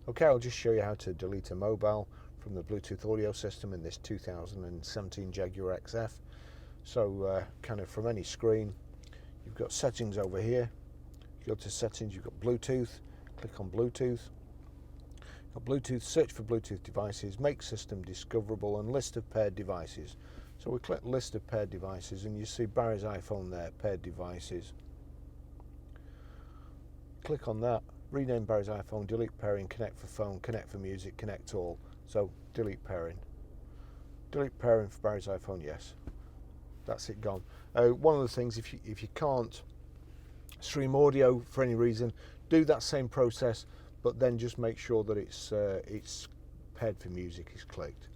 Okay, I'll just show you how to delete a mobile from the Bluetooth audio system in this 2017 Jaguar XF. So kind of from any screen, you've got settings over here. You go to settings, you've got Bluetooth, click on Bluetooth. You've got Bluetooth, search for Bluetooth devices, make system discoverable, and list of paired devices. So we click list of paired devices and you see Barry's iPhone there, paired devices. Click on that, rename Barry's iPhone, delete pairing, connect for phone, connect for music, connect all. So delete pairing. Delete pairing for Barry's iPhone, yes. That's it, gone. One of the things, if you can't stream audio for any reason, do that same process, but then just make sure that it's paired for music is clicked.